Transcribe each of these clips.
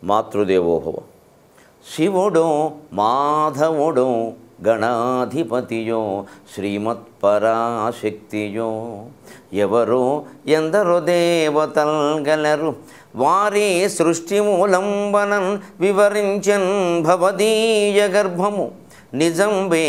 మాతృదేవోభవ. శివుడో మాధవుడో గణాధిపతియో శ్రీమత్పరాశక్తియో ఎవరో ఎందరో దేవతల్ గలరు వారి సృష్టి మూలంబనన్ వివరించన్ భవదీయ గర్భము నిజంబే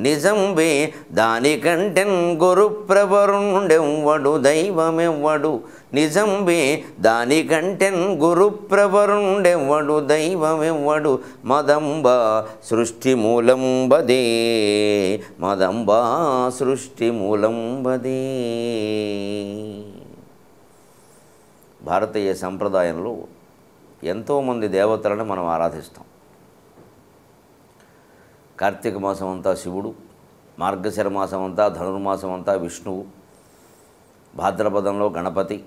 నిజంబే దానికంటెన్ గురుప్రవరుండెవ్వడు దైవమెవ్వడు నిజంబే దానికంటెన్ గురుప్రవరుండెవ్వడు దైవమెవ్వడు మదంబ సృష్టి మూలంబదే మదంబ సృష్టి మూలంబదే. భారతీయ సంప్రదాయంలో ఎంతోమంది దేవతలను మనం ఆరాధిస్తాం. కార్తీక మాసం అంతా శివుడు, మార్గశిర మాసం అంతా ధనుర్మాసం అంతా విష్ణువు, భాద్రపదంలో గణపతి,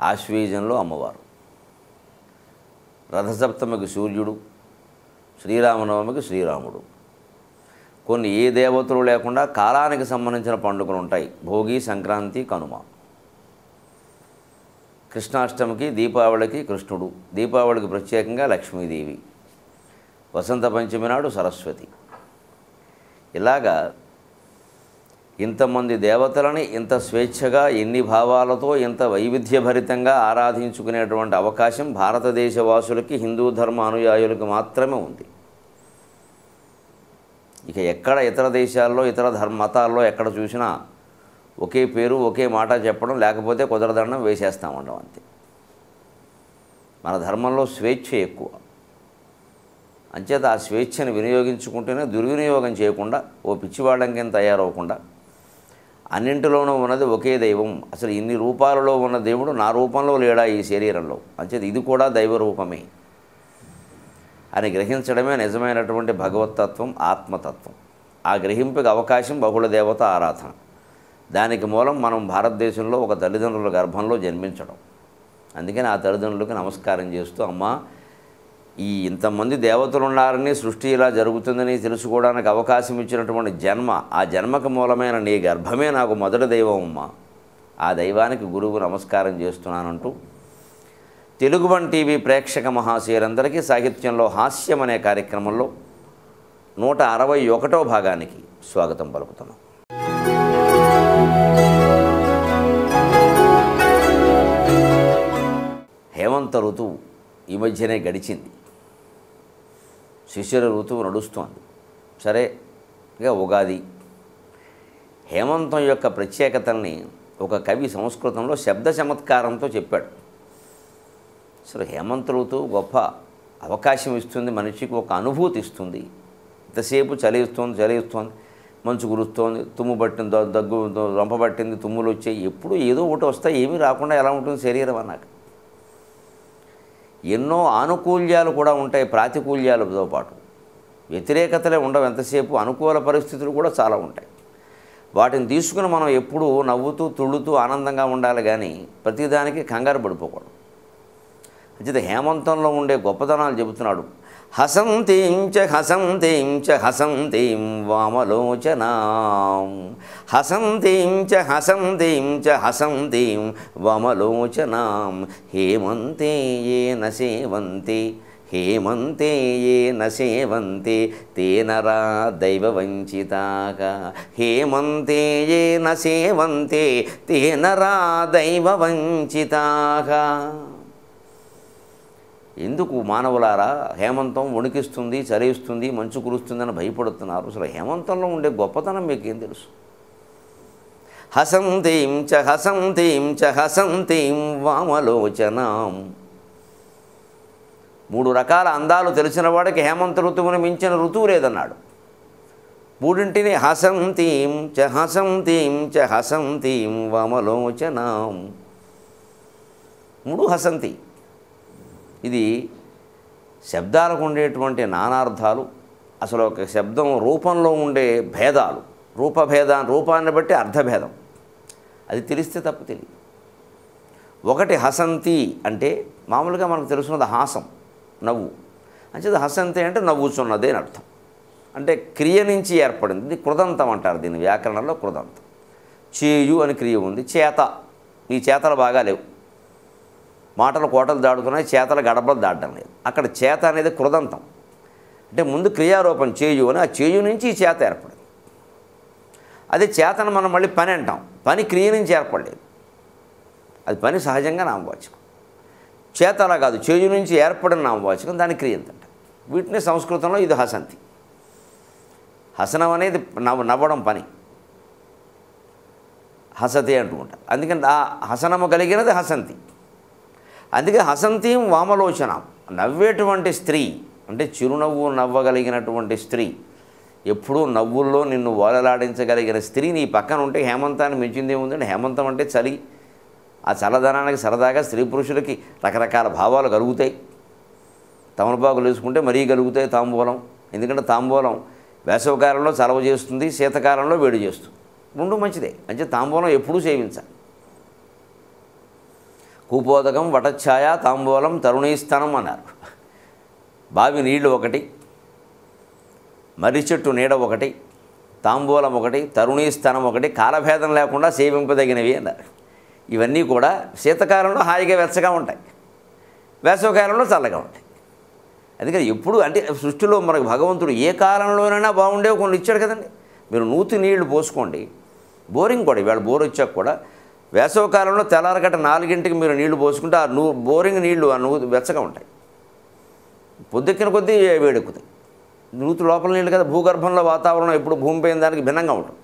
ఆశ్వీజంలో అమ్మవారు, రథసప్తమికి సూర్యుడు, శ్రీరామనవమికి శ్రీరాముడు. కొన్ని ఏ దేవతలు లేకుండా కాలానికి సంబంధించిన పండుగలు ఉంటాయి. భోగి, సంక్రాంతి, కనుమ. కృష్ణాష్టమికి దీపావళికి కృష్ణుడు, దీపావళికి ప్రత్యేకంగా లక్ష్మీదేవి, వసంత పంచమి నాడు సరస్వతి. ఇలాగా ఇంతమంది దేవతలని ఇంత స్వేచ్ఛగా ఎన్ని భావాలతో ఇంత వైవిధ్యభరితంగా ఆరాధించుకునేటువంటి అవకాశం భారతదేశ వాసులకి, హిందూ ధర్మ అనుయాయులకు మాత్రమే ఉంది. ఇక ఎక్కడ ఇతర దేశాల్లో ఇతర మతాల్లో ఎక్కడ చూసినా ఒకే పేరు ఒకే మాట చెప్పడం, లేకపోతే కుదరదండం వేసేస్తామండం అంతే. మన ధర్మంలో స్వేచ్ఛ ఎక్కువ. అంచేత ఆ స్వేచ్ఛను వినియోగించుకుంటేనే దుర్వినియోగం చేయకుండా, ఓ పిచ్చివాళ్ళంకేం తయారవకుండా, అన్నింటిలోనూ ఉన్నది ఒకే దైవం, అసలు ఇన్ని రూపాలలో ఉన్న దేవుడు నా రూపంలో లేడా ఈ శరీరంలో, అంచేత ఇది కూడా దైవ రూపమే అని గ్రహించడమే నిజమైనటువంటి భగవత్తత్వం, ఆత్మతత్వం. ఆ గ్రహింపుకి అవకాశం బహుళ దేవత ఆరాధన. దానికి మూలం మనం భారతదేశంలో ఒక తల్లిదండ్రుల గర్భంలో జన్మించడం. అందుకని ఆ తల్లిదండ్రులకు నమస్కారం చేస్తూ, అమ్మ ఈ ఇంతమంది దేవతలు ఉన్నారని, సృష్టి ఇలా జరుగుతుందని తెలుసుకోవడానికి అవకాశం ఇచ్చినటువంటి జన్మ, ఆ జన్మకు మూలమైన నీ గర్భమే నాకు మొదటి దైవం అమ్మ, ఆ దైవానికి గురువు నమస్కారం చేస్తున్నానంటూ తెలుగు వన్ టీవీ ప్రేక్షక మహాశయులందరికీ సాహిత్యంలో హాస్యం అనే కార్యక్రమంలో 161వ భాగానికి స్వాగతం పలుకుతున్నాం. హేమంత ఋతువు ఈ మధ్యనే గడిచింది. శిశిర ఋతువు నడుస్తోంది. సరే, ఇక ఉగాది. హేమంతం యొక్క ప్రత్యేకతల్ని ఒక కవి సంస్కృతంలో శబ్ద చమత్కారంతో చెప్పాడు. అసలు హేమంత ఋతువు గొప్ప అవకాశం ఇస్తుంది, మనిషికి ఒక అనుభూతి ఇస్తుంది. ఇంతసేపు చలిస్తుంది, మంచు కురుస్తోంది, తుమ్ము పట్టింది, దగ్గు రొంప పట్టింది, తుమ్ములు వచ్చాయి, ఎప్పుడు ఏదో ఒకటి వస్తాయి, ఏమీ రాకుండా ఎలా ఉంటుంది శరీరం అన్నాక. ఎన్నో ఆనుకూల్యాలు కూడా ఉంటాయి, ప్రాతికూల్యాలతో పాటు వ్యతిరేకతలే ఉండవు. ఎంతసేపు అనుకూల పరిస్థితులు కూడా చాలా ఉంటాయి. వాటిని తీసుకుని మనం ఎప్పుడూ నవ్వుతూ తుళ్ళుతూ ఆనందంగా ఉండాలి, కానీ ప్రతిదానికి కంగారు పడిపోకూడదు. అయితే హేమంతంలో ఉండే గొప్పతనాలు చెబుతున్నాడు. హసంతీం చ హసంతీం చ హసంతీం వామలోచనాం, హసంతీం చ హసంతీం చ హసంతీం వామలోచనాం, హేమంతే ఏన సేవంతే హేమంతే ఏన సేవంతే తే నరా దైవవంచితాః, హేమంతే ఏన సేవంతే తే నరా దైవవంచితాః. ఎందుకు మానవులారా హేమంతం వణికిస్తుంది, చలిస్తుంది, మంచు కురుస్తుందని భయపడుతున్నారు? అసలు హేమంతంలో ఉండే గొప్పతనం మీకేం తెలుసు? హసంతీం చ హసంతీం చ హసంతీం వామలోచనాం. 3 రకాల అందాలు తెలిసిన వాడికి హేమంత ఋతువుని మించిన ఋతువు లేదన్నాడు. మూడింటిని హసంతీం చ హసంతీం చ హసంతీం వామలోచనాం. 3 హసంతి. ఇది శబ్దాలకు ఉండేటువంటి నానార్థాలు, అసలు ఒక శబ్దం రూపంలో ఉండే భేదాలు, రూపాన్ని బట్టి అర్థభేదం, అది తెలిస్తే తప్ప తెలియదు. ఒకటి హసంతి అంటే మామూలుగా మనకు తెలుసున్నది హాసం, నవ్వు. అంచేది హసంతి అంటే నవ్వుచున్నదే అని అర్థం. అంటే క్రియ నుంచి ఏర్పడింది. ఇది కృదంతం అంటారు దీన్ని వ్యాకరణంలో. కృదంతం చేయు అని క్రియ ఉంది. చేత, నీ చేతలు బాగా లేవు, మాటలు కోటలు దాడుతున్నాయి, చేతలు గడపలు దాటడం లేదు. అక్కడ చేత అనేది కృదంతం, అంటే ముందు క్రియారూపం చేయు అని, ఆ చేయు నుంచి ఈ చేత ఏర్పడింది. అదే చేతను మనం మళ్ళీ పని అంటాం, పని క్రియ నుంచి ఏర్పడలేదు, అది పని సహజంగా నామవాచకం. చేత అలా కాదు, చేయు నుంచి ఏర్పడిన నామవాచకం, దాని క్రియ అంట. వీటిని సంస్కృతంలో ఇది హసంతి. హసనం అనేది నవ్వడం పని, హసతి అంటూ ఉంటారు. అందుకని ఆ హసనము కలిగినది హసంతి. అందుకే హసంతీం వామలోచనం, నవ్వేటువంటి స్త్రీ అంటే చిరునవ్వు నవ్వగలిగినటువంటి స్త్రీ, ఎప్పుడూ నవ్వుల్లో నిన్ను ఓలలాడించగలిగిన స్త్రీ నీ పక్కన ఉంటే హేమంతాన్ని మించింది ఏముందంటే, హేమంతం అంటే చలి, ఆ చల్లదనానికి సరదాగా స్త్రీ పురుషులకి రకరకాల భావాలు కలుగుతాయి. తమలపాకులు వేసుకుంటే మరీ కలుగుతాయి తాంబూలం, ఎందుకంటే తాంబూలం వేసవకాలంలో చలవ చేస్తుంది, శీతకాలంలో వేడి చేస్తుంది, రెండు మంచిదే. అంటే తాంబూలం ఎప్పుడూ సేవించాలి. కూపోదకం వటఛాయ తాంబూలం తరుణీస్థానం అన్నారు. బావి నీళ్లు ఒకటి, మర్రి చెట్టు నీడ ఒకటి, తాంబూలం ఒకటి, తరుణీస్థానం ఒకటి, కాలభేదం లేకుండా సేవింపదగినవి అన్నారు. ఇవన్నీ కూడా శీతకాలంలో హాయిగా వెచ్చగా ఉంటాయి, వేసవకాలంలో చల్లగా ఉంటాయి. అందుకని ఎప్పుడు అంటే సృష్టిలో మనకు భగవంతుడు ఏ కాలంలోనైనా బాగుండేవి కొన్ని ఇచ్చాడు కదండి. మీరు నూతి నీళ్లు పోసుకోండి, బోరింగ్ కూడా ఇవాళ బోర్ వచ్చాక కూడా వేసవకాలంలో తెల్లారగట్ట 4 మీరు నీళ్లు పోసుకుంటే ఆ బోరింగ్ నీళ్లు ఆ వెచ్చగా ఉంటాయి, పొద్దుక్కిన కొద్దీ వేడెక్కుతాయి. నూతి లోపల నీళ్ళు కదా, భూగర్భంలో వాతావరణం ఎప్పుడు భూమిపైన దానికి భిన్నంగా ఉంటుంది.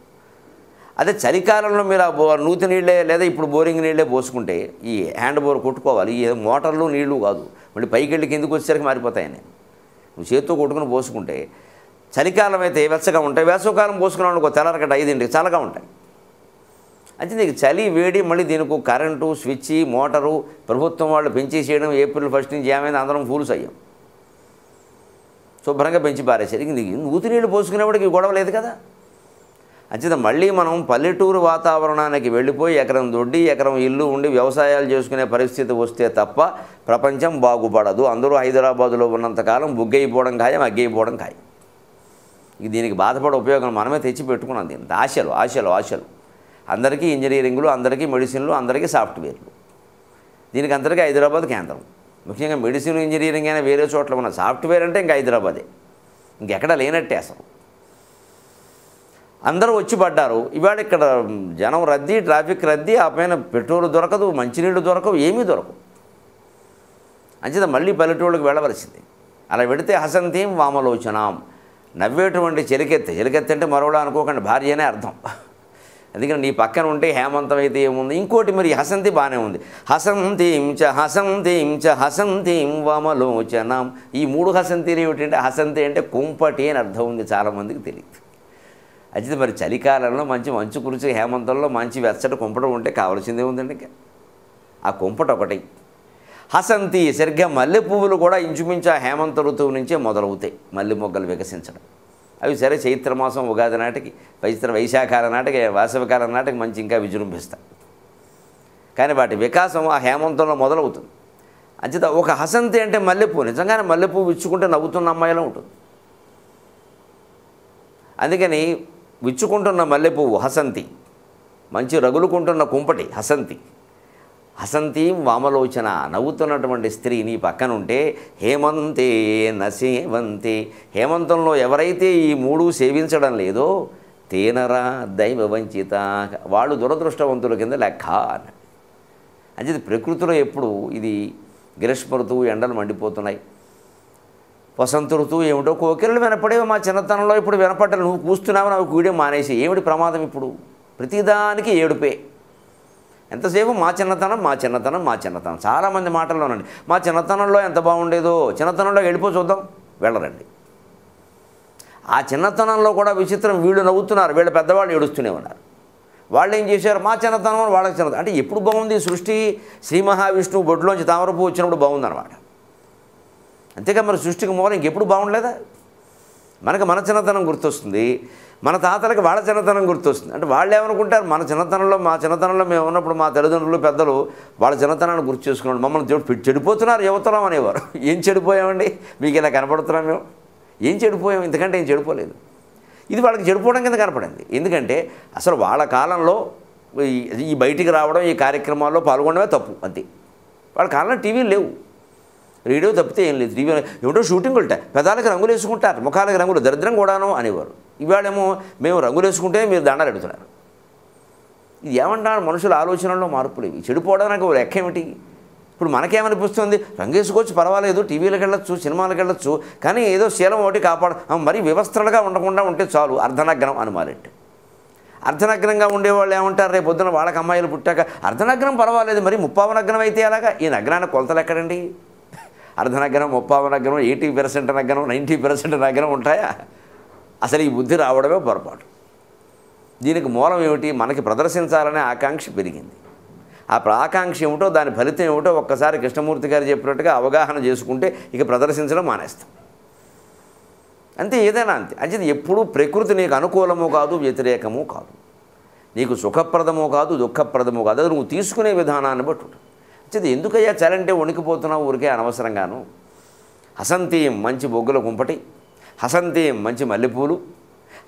అదే చలికాలంలో మీరు ఆ నూతి నీళ్ళే లేదా ఇప్పుడు బోరింగ్ నీళ్ళే పోసుకుంటే ఈ హ్యాండ్ బోర్ కొట్టుకోవాలి, ఈ మోటార్లు నీళ్లు కాదు, మళ్ళీ పైకి వెళ్ళి కిందకు వచ్చేసరికి మారిపోతాయని. నువ్వు చేత్తో కొట్టుకుని పోసుకుంటే చలికాలం అయితే వెచ్చగా ఉంటాయి, వేసవకాలం పోసుకున్నావు అనుకో తెల్లారగట్ట 5 చల్లగా ఉంటాయి. అంటే నీకు చలి వేడి, మళ్ళీ దీనికి కరెంటు స్విచ్ మోటారు ప్రభుత్వం వాళ్ళు పెంచేసేయడం, ఏప్రిల్ 1 నుంచి ఏమైంది అందరం ఫూల్స్ అయ్యాం, శుభ్రంగా పెంచి పారేసారు. ఇంక నీకు నూతి నీళ్ళు పోసుకునేవాడికి గొడవ లేదు కదా. అంచేత మళ్ళీ మనం పల్లెటూరు వాతావరణానికి వెళ్ళిపోయి ఎకరం దొడ్డి ఎకరం ఇల్లు ఉండి వ్యవసాయాలు చేసుకునే పరిస్థితి వస్తే తప్ప ప్రపంచం బాగుపడదు. అందరూ హైదరాబాదులో ఉన్నంతకాలం బుగ్గైపోవడం ఖాయం, అగ్గైపోవడం ఖాయం. ఇక దీనికి బాధపడే ఉపయోగం మనమే తెచ్చి పెట్టుకున్నాం. దీనికి ఆశలు ఆశలు ఆశలు, అందరికీ ఇంజనీరింగ్లు, అందరికీ మెడిసిన్లు, అందరికీ సాఫ్ట్వేర్లు, దీనికి అందరికీ హైదరాబాద్ కేంద్రం. ముఖ్యంగా మెడిసిన్ ఇంజనీరింగ్ అయినా వేరే చోట్ల ఉన్న సాఫ్ట్వేర్ అంటే ఇంకా హైదరాబాదే, ఇంకెక్కడా లేనట్టే అసలు. అందరూ వచ్చి పడ్డారు. ఇవాళ ఇక్కడ జనం రద్దీ, ట్రాఫిక్ రద్దీ, ఆ పైన పెట్రోల్ దొరకదు, మంచినీళ్ళు దొరకవు, ఏమీ దొరకవు. అంచేత మళ్ళీ పల్లెటూళ్ళకి వెళ్ళవలసింది. అలా వెడితే హసంతీం వామలోచనాం, నవ్వేటువంటి చెలికెత్తి. చెలికెత్తి అంటే మరోలా అనుకోకండి, భార్య అనే అర్థం. అందుకని నీ పక్కన ఉంటే హేమంతం అయితే ఏముంది. ఇంకోటి మరి హసంతి బాగానే ఉంది, హసంతీం చ హసంతీం చ హసంతీం వామలోచనాం. ఈ 3 హసంతీలు ఏమిటంటే, హసంతి అంటే కుంపటి అని అర్థం ఉంది, చాలామందికి తెలియదు. అయితే మరి చలికాలంలో మంచి మంచు కురిచి హేమంతంలో మంచి వెచ్చటి కుంపటం ఉంటే కావాల్సిందే ఉందండి. ఇంకా ఆ కుంపట ఒకటి. హసంతి సరిగ్గా మల్లె పువ్వులు కూడా ఇంచుమించు ఆ హేమంత ఋతువు నుంచే మొదలవుతాయి మల్లె మొగ్గలు వికసించడం. అవి సరే చైత్రమాసం ఉగాది నాటికి, వైశాఖాల నాటికి, వేసవికాలం నాటికి మంచి ఇంకా విజృంభిస్తాయి. కానీ వాటి వికాసం ఆ హేమంతంలో మొదలవుతుంది. అంచేత ఒక హసంతి అంటే మల్లెపువ్వు, నిజంగానే మల్లెపువ్వు విచ్చుకుంటే నవ్వుతున్న అమ్మాయిలో ఉంటుంది. అందుకని విచ్చుకుంటున్న మల్లెపువ్వు హసంతి, మంచి రగులుకుంటున్న కుంపటి హసంతి. హసంతీం వామలోచన, నవ్వుతున్నటువంటి స్త్రీ నీ పక్కన ఉంటే హేమంతే నసేవంతే, హేమంతంలో ఎవరైతే ఈ 3 సేవించడం లేదో తేనరా దైవ వంచిత, వాళ్ళు దురదృష్టవంతుల కింద లెక్క అని. అంటే ప్రకృతిలో ఎప్పుడు ఇది గ్రీష్మ ఋతువు, ఎండలు మండిపోతున్నాయి, వసంత ఋతువు ఏమిటో కోకిలలు వినపడేవి మా చిన్నతనంలో, ఇప్పుడు వినపడ్డారు. నువ్వు కూస్తున్నావు, నాకు కూడే మానేసి, ఏమిటి ప్రమాదం ఇప్పుడు? ప్రతిదానికి ఏడుపే. ఎంతసేపు మా చిన్నతనం మా చిన్నతనం మా చిన్నతనం. చాలామంది మాటల్లోనండి మా చిన్నతనంలో ఎంత బాగుండేదో, చిన్నతనంలో వెళ్ళిపో చూద్దాం, వెళ్ళరండి. ఆ చిన్నతనంలో కూడా విచిత్రం, వీళ్ళు నవ్వుతున్నారు, వీళ్ళ పెద్దవాళ్ళు ఏడుస్తూనే ఉన్నారు. వాళ్ళు ఏం చేశారు, మా చిన్నతనం వాళ్ళకి చిన్నతనం. అంటే ఎప్పుడు బాగుంది సృష్టి? శ్రీ మహావిష్ణువు బొడ్లోంచి తామరపు వచ్చినప్పుడు బాగుందన్నమాట. అంతేగా మరి సృష్టికి మూలం ఇంకెప్పుడు బాగుండలేదా? మనకు మన చిన్నతనం గుర్తొస్తుంది, మన తాతలకి వాళ్ళ చిన్నతనం గుర్తొస్తుంది. అంటే వాళ్ళు ఏమనుకుంటారు, మన చిన్నతనంలో మా చిన్నతనంలో మేము ఉన్నప్పుడు మా తల్లిదండ్రులు పెద్దలు వాళ్ళ చిన్నతనాన్ని గుర్తు చేసుకున్నాడు, మమ్మల్ని చెడిపోతున్నారు యువతరం అనేవారు. ఏం చెడిపోయామండి, మీకు ఇలా కనపడుతున్నాం మేము? ఏం చెడిపోయాం? ఇంతకంటే ఏం చెడిపోలేదు. ఇది వాళ్ళకి చెడిపోవడం కింద కనపడింది. ఎందుకంటే అసలు వాళ్ళ కాలంలో ఈ బయటికి రావడం, ఈ కార్యక్రమాల్లో పాల్గొనడమే తప్పు. అంతే, వాళ్ళ కాలంలో టీవీలు లేవు, రేడియో తప్పితే ఏం లేదు. టీవీ ఏమిటో షూటింగ్ ఉంటాయి, పెదాలకు రంగులు వేసుకుంటారు, ముఖాలకు రంగులు, దరిద్రం కూడాను అనేవారు. ఇవాళేమో మేము రంగులు వేసుకుంటే మీరు దండాలు పెడుతున్నారు. ఇది ఏమంటారు, మనుషుల ఆలోచనల్లో మార్పులు ఇవి. చెడిపోవడానికి ఒక లెక్క ఏమిటి? ఇప్పుడు మనకేమనిపిస్తుంది, రంగేసుకోవచ్చు పర్వాలేదు, టీవీలకు వెళ్ళొచ్చు, సినిమాలకు వెళ్ళొచ్చు, కానీ ఏదో శీలం ఒకటి మరీ వ్యవస్థలుగా ఉండకుండా ఉంటే చాలు, అర్ధనగ్నం అని మారెట్టు. అర్ధనగ్నంగా ఉండేవాళ్ళు ఏమంటారు, రేపు పొద్దున వాళ్ళకి అమ్మాయిలు పుట్టాక అర్ధనగ్నం పర్వాలేదు, మరి ముప్పావు నగ్నం అయితే అలాగా? ఈ నగ్నానికి కొలతలు ఎక్కడండి? అర్ధనగ్నం, ముప్పావు నగ్నం, 80% నగ్నం, 90% నగ్నం ఉంటాయా? అసలు ఈ బుద్ధి రావడమే పొరపాటు. దీనికి మూలం ఏమిటి? మనకి ప్రదర్శించాలనే ఆకాంక్ష పెరిగింది. ఆ ఆకాంక్ష ఏమిటో, దాని ఫలితం ఏమిటో ఒక్కసారి కృష్ణమూర్తి గారు చెప్పినట్టుగా అవగాహన చేసుకుంటే ఇక ప్రదర్శించడం మానేస్తాం. అంతే, ఏదైనా అంతే. అంటే ఎప్పుడూ ప్రకృతి నీకు అనుకూలము కాదు, వ్యతిరేకము కాదు, నీకు సుఖప్రదము కాదు, దుఃఖప్రదము కాదు, అది నువ్వు తీసుకునే విధానాన్ని బట్టి ఉంటుంది. అంటే ఎందుకయ్యా చలంటే వణికిపోతున్నావు ఊరికే అనవసరంగాను? హసంతీం మంచి బొగ్గుల కుంపటి, హసంతీం మంచి మల్లెపూలు,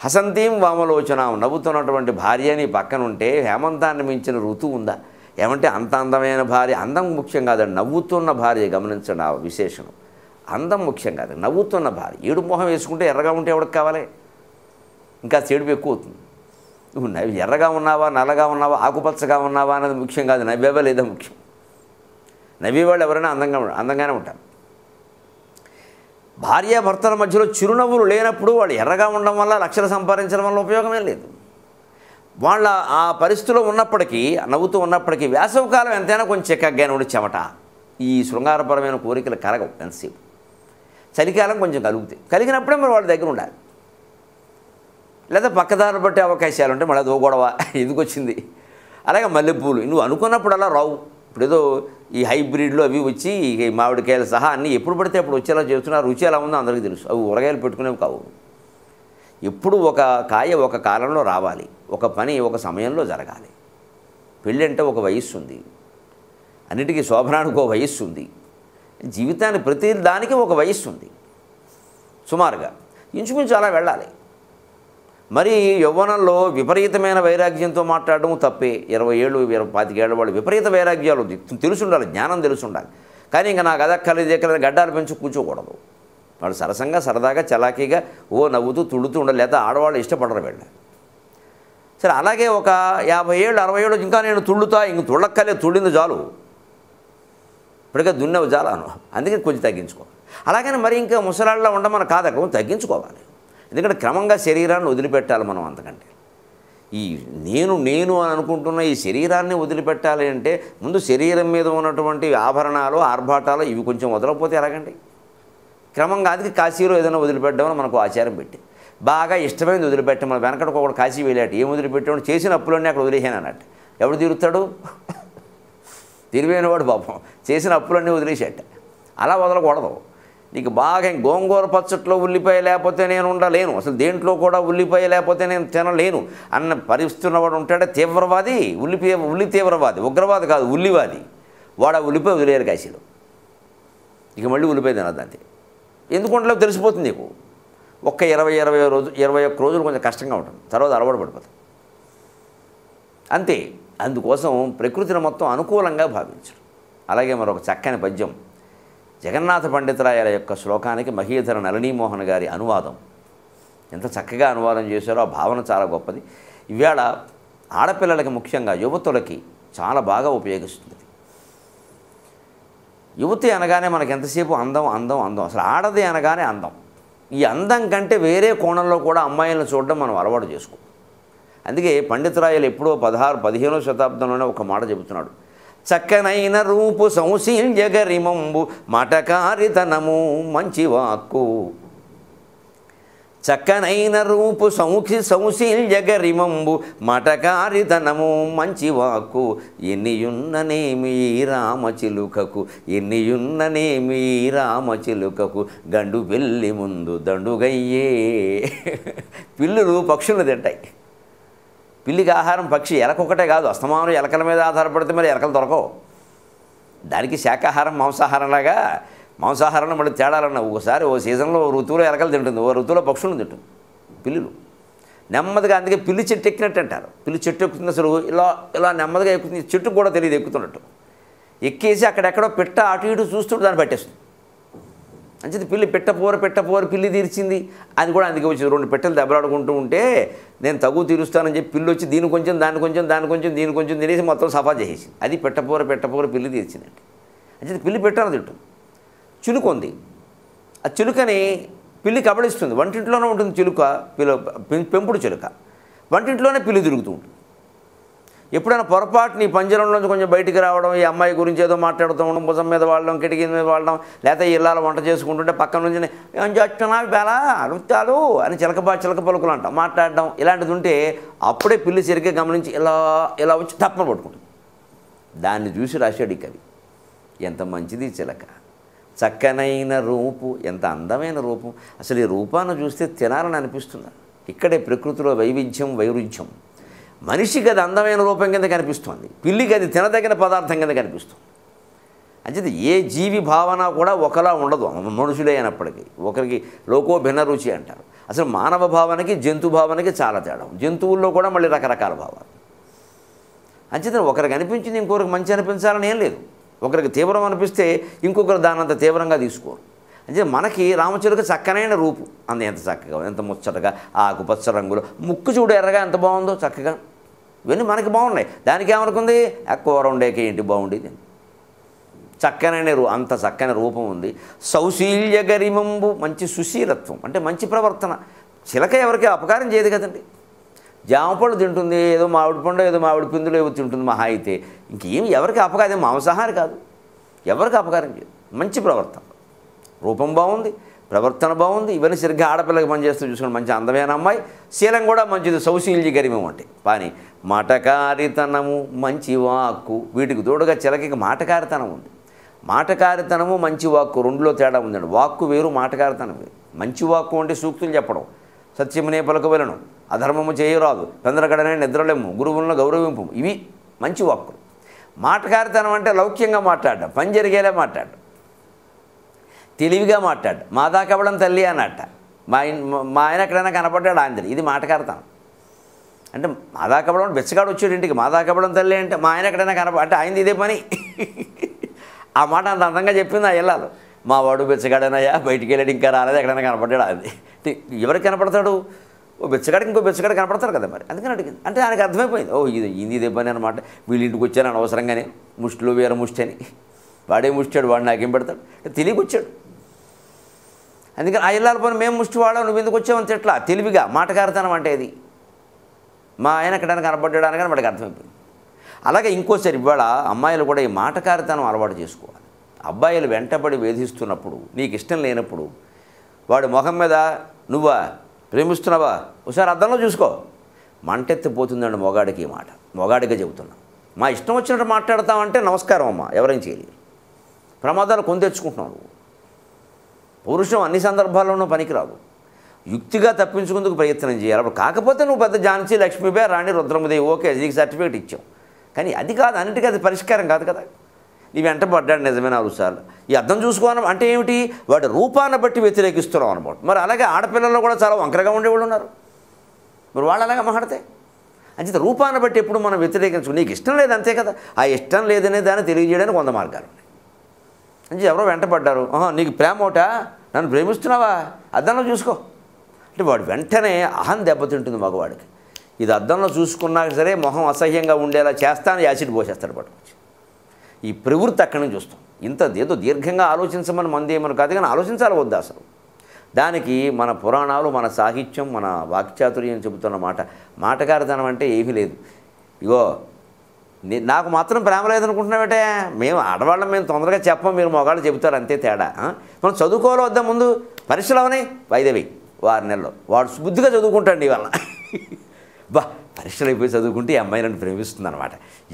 హసంతీం వామలోచన నవ్వుతున్నటువంటి భార్య నీ పక్కనుంటే హేమంతాన్ని మించిన ఋతువు ఉందా? ఏమంటే అంత అందమైన భార్య, అందం ముఖ్యం కాదండి, నవ్వుతున్న భార్య. గమనించండి ఆ విశేషణం. అందం ముఖ్యం కాదు, నవ్వుతున్న భార్య. ఏడు మొహం వేసుకుంటే ఎర్రగా ఉంటే ఎవరికి కావాలి? ఇంకా చెడుపు ఎక్కువ అవుతుంది. నువ్వు ఎర్రగా ఉన్నావా, నల్లగా ఉన్నావా, ఆకుపచ్చగా ఉన్నావా అన్నది ముఖ్యం కాదు, నవ్వేవా లేదా ముఖ్యం. నవ్వేవాళ్ళు ఎవరైనా అందంగానే ఉంటారు. భార్యాభర్తల మధ్యలో చిరునవ్వులు లేనప్పుడు వాళ్ళు ఎర్రగా ఉండడం వల్ల, లక్షలు సంపాదించడం వల్ల ఉపయోగమే లేదు. వాళ్ళ ఆ పరిస్థితిలో ఉన్నప్పటికీ, నవ్వుతూ ఉన్నప్పటికీ, వేసవికాలం ఎంతైనా కొంచెం చెక్కగానే ఉండి చెమట, ఈ శృంగారపరమైన కోరికలు కలగవు ఎంతసేపు. చలికాలం కొంచెం కలుగుతాయి, కలిగినప్పుడే మరి వాళ్ళ దగ్గర ఉండాలి. లేదా పక్కదారి బట్టే అవకాశాలు ఉంటే మళ్ళీ అదో గొడవ, ఎందుకు వచ్చింది. అలాగే మల్లెపూలు నువ్వు అనుకున్నప్పుడు అలా రావు. ఇప్పుడు ఏదో ఈ హైబ్రిడ్లు అవి వచ్చి ఈ మామిడికాయలు సహా అన్నీ ఎప్పుడు పడితే అప్పుడు వచ్చేలా చేస్తున్నారు. రుచి ఎలా ఉందో అందరికీ తెలుసు. అవి ఊరగాయలు పెట్టుకునేవి కావు. ఎప్పుడు ఒక కాయ ఒక కాలంలో రావాలి, ఒక పని ఒక సమయంలో జరగాలి. పెళ్ళి అంటే ఒక వయస్సు ఉంది, అన్నిటికీ శోభనానికి ఒక వయస్సు ఉంది, జీవితానికి ప్రతి దానికి ఒక వయస్సు ఉంది. సుమారుగా ఇంచుమించు అలా వెళ్ళాలి. మరి యవ్వనంలో విపరీతమైన వైరాగ్యంతో మాట్లాడడం తప్పే. 20 ఏళ్ళు 25 ఏళ్ళ వాళ్ళు విపరీత వైరాగ్యాలు తెలిసి ఉండాలి, జ్ఞానం తెలిసి ఉండాలి. కానీ ఇంకా నాకు అదక్కలేదు ఎక్కలేదు గడ్డాలు పెంచి కూర్చోకూడదు. వాళ్ళు సరసంగా సరదాగా చలాకీగా నవ్వుతూ తుడుతూ ఉండాలి. లేదా ఆడవాళ్ళు ఇష్టపడరు వెళ్ళాలి. సరే, అలాగే ఒక 50 ఏళ్ళు 60 ఏళ్ళు ఇంకా నేను తుళ్ళుతా, ఇంక తుళ్ళక్కలే, తుళ్ళింది చాలు, ఇప్పటికే దున్నవి చాలాను, అందుకే కొంచెం తగ్గించుకో. అలాగని మరి ఇంకా ముసలాళ్ళలో ఉండమని కాదక తగ్గించుకోవాలి. ఎందుకంటే క్రమంగా శరీరాన్ని వదిలిపెట్టాలి మనం. అంతకంటే ఈ నేను నేను అని అనుకుంటున్న ఈ శరీరాన్ని వదిలిపెట్టాలి అంటే ముందు శరీరం మీద ఉన్నటువంటి ఆభరణాలు ఆర్భాటాలు ఇవి కొంచెం వదలకపోతే ఎలాగండి? క్రమంగా అందుకే కాశీలో ఏదైనా వదిలిపెట్టామని మనకు ఆచారం పెట్టి బాగా ఇష్టమైనది వదిలిపెట్టామని. వెనకటికి ఒకటి కాశీ వెళ్ళాడు, ఏం వదిలిపెట్టామని చేసిన అప్పులన్నీ అక్కడ వదిలేసాను అన్నట్టు. ఎవడు తీరుతాడు? తిరిగిపోయినవాడు పాపం చేసిన అప్పులన్నీ వదిలేసేట. అలా వదలకూడదు. నీకు బాగా గోంగూర పచ్చట్లో ఉల్లిపాయ లేకపోతే నేను ఉండలేను, అసలు దేంట్లో కూడా ఉల్లిపాయ లేకపోతే నేను తినలేను అన్న పరిస్థితున్నవాడు ఉంటాడే తీవ్రవాది. ఉల్లి తీవ్రవాది, ఉగ్రవాది కాదు, ఉల్లివాది. వాడు ఆ ఉల్లిపాయ వదిలేరు కాశీలో. ఇక మళ్ళీ ఉల్లిపాయ తినద్దు అంతే. ఎందుకుంటలో తెలిసిపోతుంది నీకు. ఒక్క 21 రోజులు కొంచెం కష్టంగా ఉంటుంది, తర్వాత అలవాటు పడిపోతుంది అంతే. అందుకోసం ప్రకృతిని మొత్తం అనుకూలంగా భావించరు. అలాగే మరొక చక్కని పద్యం జగన్నాథ పండితురాయల యొక్క శ్లోకానికి మహీధర నళినీమోహన్ గారి అనువాదం. ఎంత చక్కగా అనువాదం చేశారో, ఆ భావన చాలా గొప్పది. ఇవాళ ఆడపిల్లలకి ముఖ్యంగా యువతులకి చాలా బాగా ఉపయోగిస్తుంది. యువతి అనగానే మనకు ఎంతసేపు అందం అందం అందం, అసలు ఆడది అనగానే అందం. ఈ అందం కంటే వేరే కోణంలో కూడా అమ్మాయిలను చూడడం మనం అలవాటు చేసుకో. అందుకే పండితురాయలు ఎప్పుడో 15వ శతాబ్దంలోనే ఒక మాట చెబుతున్నాడు. చక్కనైన రూపు సంశీల్యగరిమంబు మటకారితనము మంచి వాక్కు. చక్కనైన రూపు సంశీల్యగరిమంబు మటకారితనము మంచి వాక్కు. ఎన్నియున్ననేమి రామచిలుకకు, ఎన్నియున్ననేమి రామచిలుకకు, గండు పెళ్ళి ముందు దండుగయ్యే. పిల్లులు పక్షులను తింటాయి. పిల్లికి ఆహారం పక్షి, ఎలకొకటే కాదు, అస్తమానం ఎలకల మీద ఆధారపడితే మరి ఎలకలు దొరకవు. దానికి శాకాహారం మాంసాహారంలాగా మాంసాహారాన్ని మళ్ళీ తేడాలన్నా. ఒకసారి ఓ సీజన్లో ఓ ఋతువులో ఎలకలు తింటుంది, ఓ ఋతువులో పక్షులను తింటుంది పిల్లులు. నెమ్మదిగా, అందుకే పిల్లి చెట్టు ఎక్కినట్టు అంటారు. పిల్లి చెట్టు ఎక్కుతుంది, అసలు ఇలా ఇలా నెమ్మదిగా ఎక్కుతుంది, చెట్టుకు కూడా తెలియదు ఎక్కుతున్నట్టు. ఎక్కేసి అక్కడెక్కడో పిట్ట అటు ఇటు చూస్తుంటే దాన్ని పట్టేస్తుంది. అంచేది పిల్లి పెట్టపోరు పిల్లి తీర్చింది అది కూడా అందుకే వచ్చింది. 2 పెట్టెలు దెబ్బలాడుకుంటూ ఉంటే నేను తగు తీరుస్తానని చెప్పి పిల్లి వచ్చి దీని కొంచెం దీని కొంచెం తినేసి మొత్తం సఫా చేసేసింది. అది పెట్టపోరు పిల్లి తీర్చిందండి. అంచేది పిల్లి పెట్టాలని తింటుంది. చిలుక ఉంది, ఆ చిలుకని పిల్లి కబళిస్తుంది. వంటింట్లోనే ఉంటుంది చిలుక, పెంపుడు చిలుక వంటింట్లోనే పిల్లి తిరుగుతూ ఉంటుంది. ఎప్పుడైనా పొరపాటు నీ పంజరంలోంచి కొంచెం బయటికి రావడం, ఈ అమ్మాయి గురించి ఏదో మాట్లాడుతూ ఉండడం, భుజం మీద వాడడం, కిటికీ మీద వాడడం, లేకపోతే ఇళ్ళలో వంట చేసుకుంటుంటే పక్కన నుంచి ఏం చేస్తున్నావు బేలా అడుగుతాడు అని చిలక పలుకులు అంటాం మాట్లాడడం, ఇలాంటిది ఉంటే అప్పుడే పిల్లి సరిగ్గా గమనించి ఇలా వచ్చి తప్పన పట్టుకుంటుంది. దాన్ని చూసి రాశాడు ఈ కవి. ఎంత మంచిది చిలక, చక్కనైన రూపు, ఎంత అందమైన రూపం. అసలు ఈ రూపాన్ని చూస్తే తినాలని అనిపిస్తుందా? ఇక్కడే ప్రకృతిలో వైరుధ్యం. మనిషికి అది అందమైన రూపం కింద కనిపిస్తుంది, పిల్లికి అది తినదగిన పదార్థం కింద కనిపిస్తుంది. అంచేది ఏ జీవి భావన కూడా ఒకలా ఉండదు, మనుషులే అయినప్పటికీ. ఒకరికి లోకో భిన్న రుచి అంటారు. అసలు మానవ భావనకి జంతు భావనకి చాలా తేడా. జంతువుల్లో కూడా మళ్ళీ రకరకాల భావాలు. అంచేత ఒకరికి అనిపించింది ఇంకొకరికి మంచి అనిపించాలని ఏం లేదు. ఒకరికి తీవ్రం అనిపిస్తే ఇంకొకరు దానంత తీవ్రంగా తీసుకోరు. అంటే మనకి రామచిలుక చక్కనైన రూపు, ఎంత చక్కగా, ఎంత ముచ్చటగా, ఆకుపచ్చ రంగులో, ముక్కు చూడు ఎర్రగా ఎంత బాగుందో చక్కగా. ఇవన్నీ మనకి బాగున్నాయి. దానికి ఏమనుకుంది, కూర ఉండేకి ఏంటి బాగుండేది. చక్కనైన అంత చక్కని రూపం ఉంది. సౌశీల్య గరిమంబు, మంచి సుశీలత్వం అంటే మంచి ప్రవర్తన. చిలక ఎవరికి అపకారం చేయదు కదండి. జామపళ్ళు తింటుంది, ఏదో మామిడి పండు ఏదో మామిడి పిందులు ఏవో తింటుంది మహా అయితే. ఇంకేం ఎవరికి అపకారం, మాంసాహారి కాదు, ఎవరికి అపకారం చేయదు. మంచి ప్రవర్తన, రూపం బాగుంది, ప్రవర్తన బాగుంది. ఇవన్నీ సరిగ్గా ఆడపిల్లకి పనిచేస్తూ చూసుకుని మంచి అందమైన అమ్మాయి, శీలం కూడా మంచిది. సౌశీల్య గరిమం అంటే కానీ మాటకారితనము, మంచి వాక్కు, వీటికి తోడుగా చిలకకి మాటకారితనం ఉంది. మాటకారితనము మంచి వాక్కు రెండులో తేడా ఉందండి. వాక్కు వేరు, మాటకారితనం వేరు. మంచి వాక్కు అంటే సూక్తులు చెప్పడం, సత్యమునే పలుకవలను, అధర్మము చేయరాదు, పెందరగడనే నిద్రలేము, గురువులను గౌరవింపు, ఇవి మంచి వాక్కులు. మాటకారితనం అంటే లౌక్యంగా మాట్లాడడం, పని జరిగేలా మాట్లాడడం, తెలివిగా మాట్లాడడం. మాదాకవడం తల్లి అన్నట్ట, మా ఆయన ఎక్కడైనా కనపడ్డాడు ఆయన, ఇది మాటకారితనం. అంటే మాదాకవడం బెచ్చగాడు వచ్చాడు ఇంటికి, మాదాకవడం తల్లి అంటే మా ఆయన ఎక్కడైనా అంటే ఆయనది ఇదే పని. ఆ మాట అంత అందంగా చెప్పింది ఆ ఇల్లాలు. మా వాడు బెచ్చగాడనయ్యా, బయటికి వెళ్ళాడు, ఇంకా రాలేదు, ఎక్కడైనా కనపడ్డాడు. అది ఎవరికి కనపడతాడు? ఓ బెచ్చగాడికి ఇంకో బెచ్చగాడు కనపడతారు కదా మరి, అందుకని అడిగింది. అంటే ఆయనకు అర్థమైపోయింది, ఇది ఇదే పని అనమాట. వీళ్ళ ఇంటికి వచ్చాను అనవసరంగానే, ముష్టిలో వేరే ముష్టి అని. వాడే ముష్టాడు, వాడు నాకేం పెడతాడు, తెలివికి వచ్చాడు. అందుకని ఆ ఇల్లాల పని మేము ముష్టి వాడావు, నువ్వు ఎందుకు వచ్చావని తిట్లా, తెలివిగా. మాటకారితనం అంటే ఇది. మా ఆయన ఎక్కడైనా కనపడ్డాడు అనగానే వాడికి అర్థమైపోయింది. అలాగే ఇంకోసారి ఇవాళ అమ్మాయిలు కూడా ఈ మాటకారితనం అలవాటు చేసుకోవాలి. అబ్బాయిలు వెంటబడి వేధిస్తున్నప్పుడు, నీకు ఇష్టం లేనప్పుడు, వాడి మొహం మీద నువ్వా ప్రేమిస్తున్నావా ఒకసారి అద్దంలో చూసుకో, మంటెత్తిపోతుందండి మొగాడికి. ఈ మాట మొగాడిగా చెబుతున్నా. మా ఇష్టం వచ్చినట్టు మాట్లాడతామంటే నమస్కారం అమ్మ, ఎవరేం చేయలేరు. ప్రమాదాలు కొని తెచ్చుకుంటున్నావు నువ్వు. పౌరుషం అన్ని సందర్భాల్లోనూ పనికిరాదు. యుక్తిగా తప్పించుకుందుకు ప్రయత్నం చేయాలి. అప్పుడు కాకపోతే నువ్వు పెద్ద ఝాన్సీ లక్ష్మీబాయి రాణి రుద్రమదేవి, ఓకే, నీకు సర్టిఫికేట్ ఇచ్చావు. కానీ అది కాదు, అన్నిటికీ అది పరిష్కారం కాదు కదా. నీ వెంట పడ్డాడు నిజమే 4 సార్లు. ఈ అర్థం చూసుకోవడం అంటే ఏమిటి, వాడి రూపాన్ని బట్టి వ్యతిరేకిస్తున్నాం అనమాట. మరి అలాగే ఆడపిల్లల్లో కూడా చాలా వంకరగా ఉండేవాళ్ళు ఉన్నారు. మరి వాళ్ళు అలాగే మాట్లాడితే అంచేత రూపాన్ని బట్టి ఎప్పుడు మనం వ్యతిరేకించుకో. నీకు ఇష్టం లేదు అంతే కదా. ఆ ఇష్టం లేదనే దాన్ని తెలియజేయడానికి 100 మార్గాలు ఉన్నాయి. అంటే ఎవరో వెంటపడ్డారు, నీకు ప్రేమ ఒకటా, నన్ను ప్రేమిస్తున్నావా, అద్దంలో చూసుకో అంటే వాడు వెంటనే అహం దెబ్బతింటుంది మగవాడికి. ఇది అద్దంలో చూసుకున్నా సరే మొహం అసహ్యంగా ఉండేలా చేస్తాను, యాసిడ్ పోసేస్తాడు పట్టుకొచ్చి. ఈ ప్రవృత్తి అక్కడి నుంచి చూస్తాం. ఇంత ఏదో దీర్ఘంగా ఆలోచించమని మంది ఏమని కాదు, కానీ ఆలోచించాలి వద్దు అసలు. దానికి మన పురాణాలు, మన సాహిత్యం, మన వాక్చాతుర్యం చెబుతున్న మాటకారితనం అంటే ఏమీ లేదు. ఇగో నాకు మాత్రం ప్రేమ లేదనుకుంటున్నావేటే, మేము ఆడవాళ్ళం, మేము తొందరగా చెప్పం, మీరు మగాళ్ళు చెబుతారు, అంతే తేడా. మనం చదువుకోవాలి వద్దా, ముందు పరీక్షలు అవనాయి వాయిదేవి 6 నెలల్లో, వాడు బుద్ధిగా చదువుకుంటాడు ఇవాళ. పరీక్షలు అయిపోయి చదువుకుంటే ఈ అమ్మాయి నన్ను ప్రేమిస్తుంది అనమాట.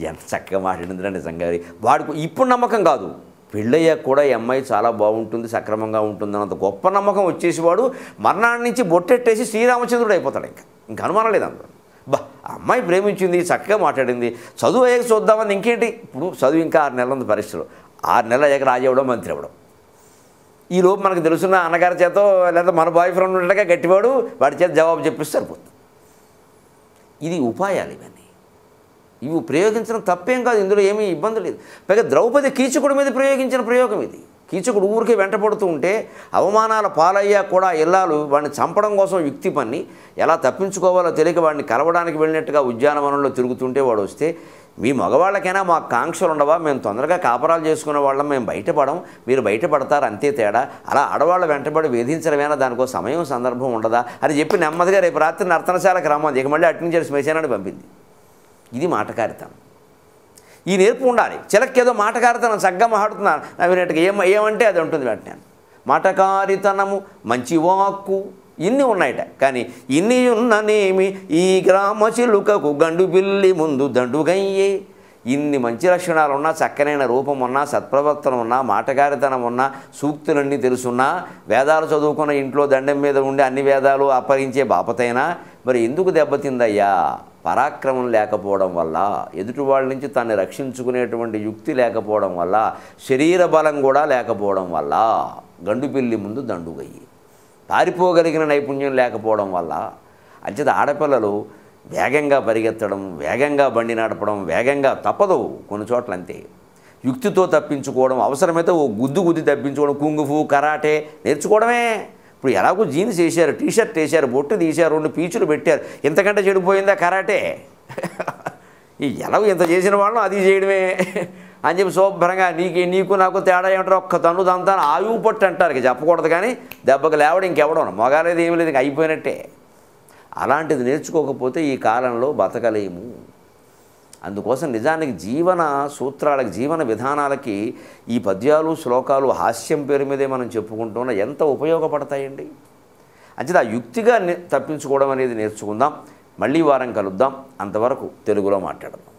ఎంత చక్కగా మాట్లాడిందిరా నిజంగా. వాడికి ఇప్పుడు నమ్మకం కాదు, పెళ్ళయ్యాక కూడా ఈ అమ్మాయి చాలా బాగుంటుంది, సక్రమంగా ఉంటుంది అన్నంత గొప్ప నమ్మకం వచ్చేసి వాడు మర్నాడు నుంచి బొట్టెట్టేసి శ్రీరామచంద్రుడు అయిపోతాడు. ఇంకా అనుమానం లేదు అందులో. ఆ అమ్మాయి ప్రేమించింది, చక్కగా మాట్లాడింది, చదువు అయ్యాక చూద్దామని. ఇంకేంటి, ఇప్పుడు చదువు ఇంకా 6 నెలల ఉంది పరీక్షలు. 6 నెలలు అయ్యాక రాజు అవ్వడం, మంత్రి అవ్వడం. ఈలోపు మనకు తెలుసున్న అన్నగారి చేతో లేదా మన బాయ్ ఫ్రెండ్ ఉండగా గట్టివాడు వాడి చేత జవాబు చెప్పిస్తే సరిపోతుంది. ఇది ఉపాయాలు ఇవన్నీ. ఇవి ప్రయోగించడం తప్పేం కాదు, ఇందులో ఏమీ ఇబ్బంది లేదు. పైగా ద్రౌపది కీచకుడి మీద ప్రయోగించిన ప్రయోగం ఇది. కీచకుడు ఊరికే వెంటపడుతూ ఉంటే అవమానాల పాలయ్యా కూడా ఇల్లాలు వాడిని చంపడం కోసం యుక్తి పన్ని ఎలా తప్పించుకోవాలో తెలియక వాడిని కలవడానికి వెళ్ళినట్టుగా ఉద్యానవనంలో తిరుగుతుంటే వాడు వస్తే, మీ మగవాళ్ళకైనా మా కాంక్షలు ఉండవా, మేము తొందరగా కాపరాలు చేసుకునే వాళ్ళం, మేము బయటపడం, మీరు బయటపడతారు, అంతే తేడా, అలా ఆడవాళ్ళ వెంటబడి వేధించడమేనా, దానికో సమయం సందర్భం ఉండదా అని చెప్పి నెమ్మదిగా రేపు రాత్రి నర్తనశాలకు రమ్మంది. ఇక మళ్ళీ అట్నుంచి శ్మశానాన్ని పంపింది. ఇది మాటకారితనం. ఈ నేర్పు ఉండాలి. చిలక్కేదో మాటకారితనం చక్కగా మాట్లాడుతున్నాను నవ్వినట్టుగా ఏమంటే అది ఉంటుంది వెంటనే. మాటకారితనము, మంచి వాక్కు, ఇన్ని ఉన్నాయట. కానీ ఇన్ని ఉన్ననేమి ఈ గ్రామ చిలుకకు గండు బిల్లి ముందు దండుగయ్యే. ఇన్ని మంచి లక్షణాలు ఉన్నా, చక్కనైన రూపం ఉన్నా, సత్ప్రవర్తన ఉన్నా, మాటకారితనం ఉన్నా, సూక్తులన్నీ తెలుసున్నా, వేదాలు చదువుకున్న ఇంట్లో దండం మీద ఉండి అన్ని వేదాలు అప్పగించే బాపతైనా మరి ఎందుకు దెబ్బతిందయ్యా? పరాక్రమం లేకపోవడం వల్ల, ఎదుటి వాళ్ళ నుంచి తన్ని రక్షించుకునేటువంటి యుక్తి లేకపోవడం వల్ల, శరీర బలం కూడా లేకపోవడం వల్ల, గండు పిల్లి ముందు దండుగయ్యి, పారిపోగలిగిన నైపుణ్యం లేకపోవడం వల్ల. అంచేత ఆడపిల్లలు వేగంగా పరిగెత్తడం, వేగంగా బండి నడపడం, వేగంగా తప్పదు కొన్ని చోట్ల, అంతే. యుక్తితో తప్పించుకోవడం, అవసరమైతే ఓ గుద్ది తప్పించుకోవడం, కుంగుఫు, కరాటే నేర్చుకోవడమే. ఇప్పుడు ఎలాగో జీన్స్ వేశారు, టీషర్ట్ వేశారు, బొట్టు తీశారు, 2 పీచులు పెట్టారు, ఇంతకంటే చెడిపోయిందా కరాటే? ఎలాగో ఇంత చేసిన వాళ్ళం అది చేయడమే అని చెప్పి శుభ్రంగా నీకు నాకు తేడా ఏమంటారు, ఒక్క తన్ను తంతాను ఆయువు పట్టు అంటారు. ఇక చెప్పకూడదు, కానీ దెబ్బకు లేవడం ఇంకెవడం, మొగాలేదు ఏమీ లేదు, ఇంక అయిపోయినట్టే. అలాంటిది నేర్చుకోకపోతే ఈ కాలంలో బతకలేము. అందుకోసం నిజానికి జీవన సూత్రాలకి, జీవన విధానాలకి ఈ పద్యాలు, శ్లోకాలు హాస్యం పేరు మీదే మనం చెప్పుకుంటున్నా ఎంత ఉపయోగపడతాయండి. అంచేత ఆ యుక్తిగా తప్పించుకోవడం అనేది నేర్చుకుందాం. మళ్ళీ వారం కలుద్దాం. అంతవరకు తెలుగులో మాట్లాడదాం.